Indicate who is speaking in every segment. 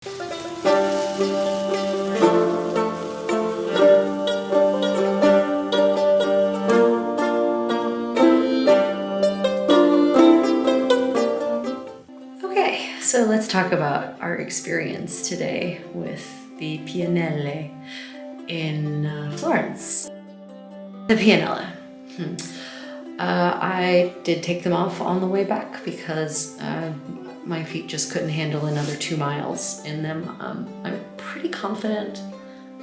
Speaker 1: Okay, so let's talk about our experience today with the Pianelle in Florence. The Pianelle. I did take them off on the way back because my feet just couldn't handle another 2 miles in them. I'm pretty confident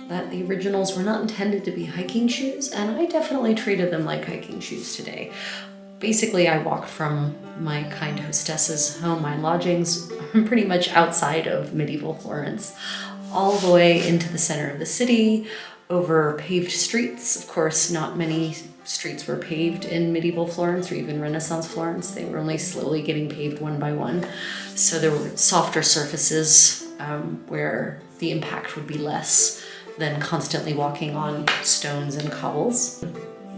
Speaker 1: that the originals were not intended to be hiking shoes, and I definitely treated them like hiking shoes today. Basically, I walked from my kind hostess's home, my lodgings, pretty much outside of medieval Florence, all the way into the center of the city, over paved streets. Of course, not many streets were paved in medieval Florence or even Renaissance Florence. They were only slowly getting paved one by one. So there were softer surfaces where the impact would be less than constantly walking on stones and cobbles.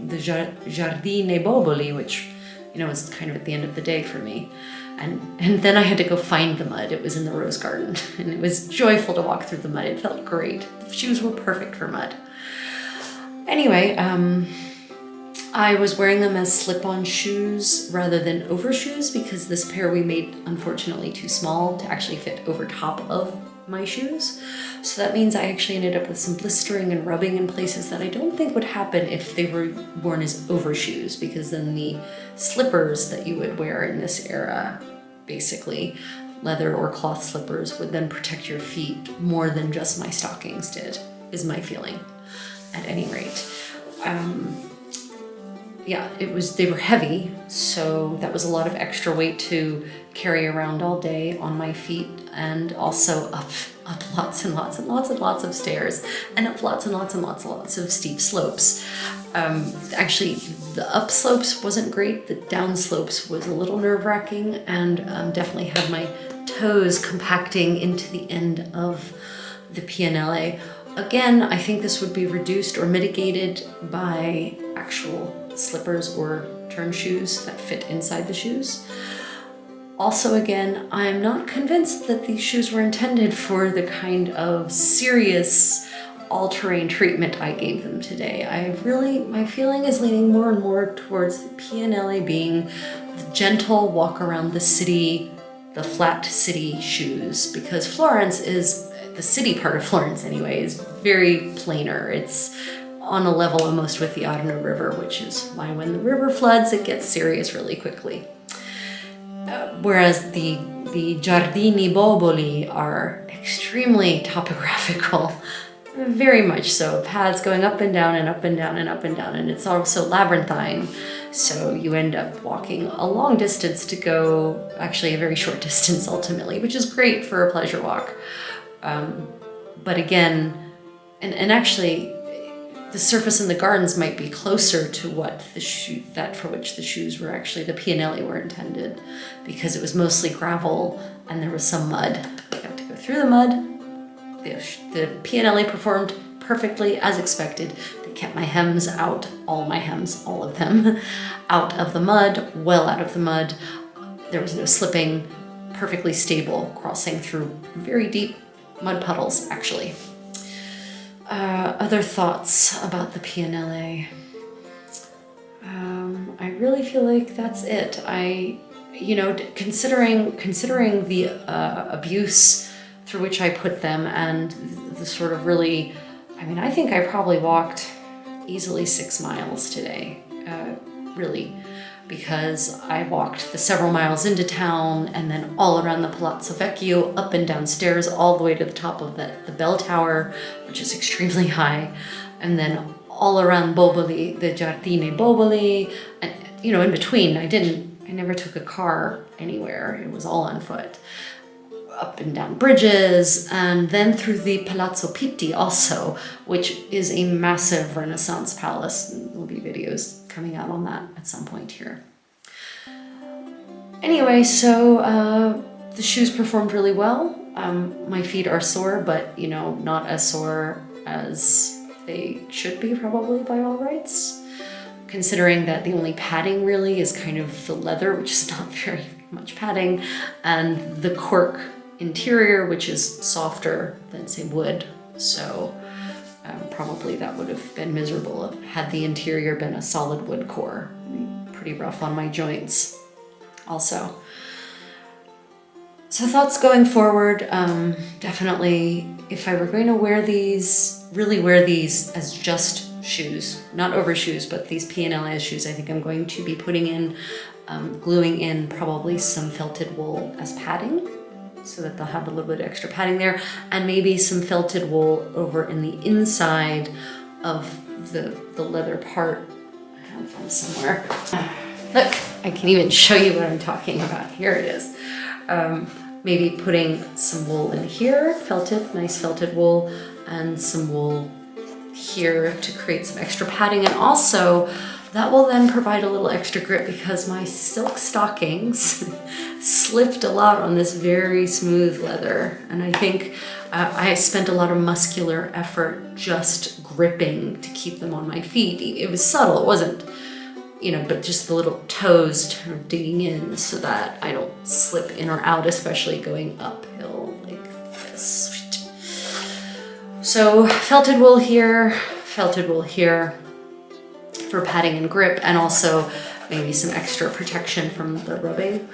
Speaker 1: The Giardine Boboli, which, is kind of at the end of the day for me. And then I had to go find the mud. It was in the rose garden, and it was joyful to walk through the mud. It felt great. The shoes were perfect for mud. Anyway, I was wearing them as slip-on shoes rather than overshoes because this pair we made, unfortunately, too small to actually fit over top of my shoes. So that means I actually ended up with some blistering and rubbing in places that I don't think would happen if they were worn as overshoes, because then the slippers that you would wear in this era, basically leather or cloth slippers, would then protect your feet more than just my stockings did, is my feeling, at any rate. They were heavy, so that was a lot of extra weight to carry around all day on my feet, and also up lots and lots and lots and lots of stairs, and up lots and lots and lots and lots of steep slopes. Actually, the up slopes wasn't great. The down slopes was a little nerve-wracking, and definitely had my toes compacting into the end of the Pianelle. Again, I think this would be reduced or mitigated by actual slippers or turn shoes that fit inside the shoes. Also, again, I'm not convinced that these shoes were intended for the kind of serious all-terrain treatment I gave them today. My feeling is leaning more and more towards the Pianelle being the gentle walk around the city, the flat city shoes, because Florence is, the city part of Florence anyway, is very plainer. It's on a level almost with the Arno River, which is why when the river floods, it gets serious really quickly. Whereas the Giardini Boboli are extremely topographical, very much so. Paths going up and down and up and down and up and down, and it's also labyrinthine. So you end up walking a long distance to go, actually a very short distance ultimately, which is great for a pleasure walk. But again, and actually, the surface in the gardens might be closer to what that for which the shoes were actually, the Pianelle were intended, because it was mostly gravel and there was some mud. I got to go through the mud. The Pianelle performed perfectly as expected. They kept my hems out, all my hems, all of them, out of the mud, well out of the mud. There was no slipping, perfectly stable, crossing through very deep mud puddles, actually. Other thoughts about the Pianelle? I really feel like that's it. Considering the abuse through which I put them, and the sort of really, I think I probably walked easily 6 miles today, really, because I walked the several miles into town and then all around the Palazzo Vecchio, up and down stairs, all the way to the top of the bell tower, which is extremely high, and then all around Boboli, the Giardine Boboli, and in between, I never took a car anywhere. It was all on foot. Up and down bridges, and then through the Palazzo Pitti also, which is a massive Renaissance palace. There'll be videos coming out on that at some point here. Anyway, so the shoes performed really well. My feet are sore, but not as sore as they should be probably by all rights, considering that the only padding really is kind of the leather, which is not very much padding, and the cork interior, which is softer than, say, wood. So probably that would have been miserable had the interior been a solid wood core. Pretty rough on my joints also. So thoughts going forward, definitely if I were going to wear these, really wear these as just shoes, not overshoes, but these P&L shoes, I think I'm going to be putting in, gluing in probably some felted wool as padding, so that they'll have a little bit of extra padding there, and maybe some felted wool over in the inside of the leather part. I have them somewhere. Look, I can even show you what I'm talking about. Here it is. Maybe putting some wool in here, felted, nice felted wool, and some wool here to create some extra padding. And also that will then provide a little extra grip because my silk stockings slipped a lot on this very smooth leather. And I think I spent a lot of muscular effort just gripping to keep them on my feet. It was subtle, it wasn't, you know, but just the little toes kind of digging in so that I don't slip in or out, especially going uphill like this. So felted wool here for padding and grip, and also maybe some extra protection from the rubbing.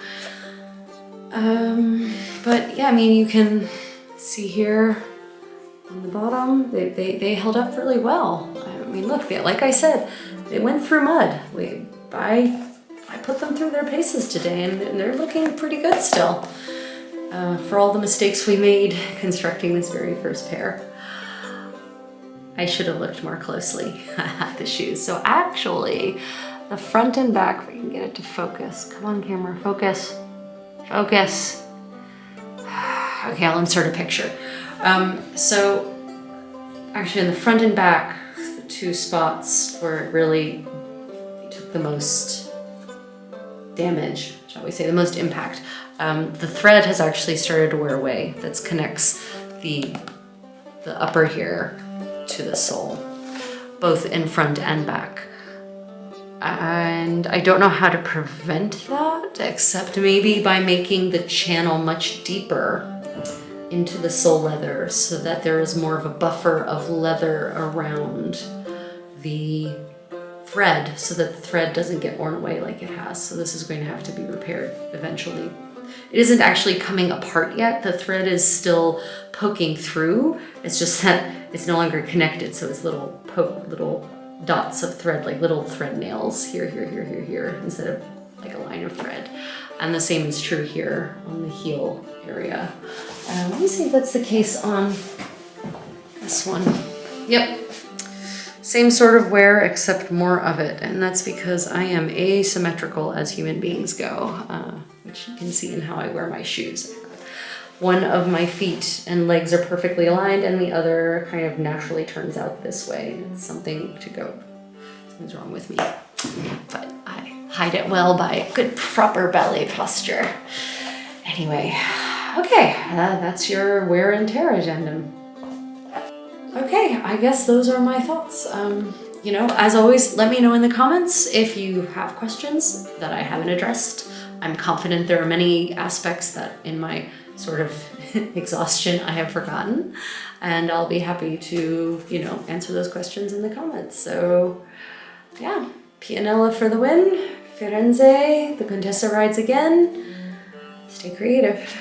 Speaker 1: But yeah, I mean, you can see here on the bottom, they held up really well. I mean, look, like I said, they went through mud. I put them through their paces today, and they're looking pretty good still. For all the mistakes we made constructing this very first pair. I should have looked more closely at the shoes. So actually, the front and back, if we can get it to focus. Come on, camera, focus, focus. Okay, I'll insert a picture. So actually in the front and back, the two spots where it really took the most damage, shall we say, the most impact. The thread has actually started to wear away. That connects the upper here to the sole, both in front and back. And I don't know how to prevent that, except maybe by making the channel much deeper into the sole leather so that there is more of a buffer of leather around the thread so that the thread doesn't get worn away like it has. So this is going to have to be repaired eventually. It isn't actually coming apart yet. The thread is still poking through. It's just that it's no longer connected. So it's little dots of thread, like little thread nails here, instead of like a line of thread. And the same is true here on the heel area. Let me see if that's the case on this one. Yep. Same sort of wear, except more of it. And that's because I am asymmetrical as human beings go, which you can see in how I wear my shoes. One of my feet and legs are perfectly aligned and the other kind of naturally turns out this way. It's something to go, something's wrong with me. But I hide it well by good proper ballet posture. Anyway, okay, that's your wear and tear addendum. Okay, I guess those are my thoughts. You know, as always, let me know in the comments if you have questions that I haven't addressed. I'm confident there are many aspects that in my sort of exhaustion I have forgotten, and I'll be happy to, you know, answer those questions in the comments. So yeah, Pianella for the win, Firenze, the Contessa rides again. Stay creative.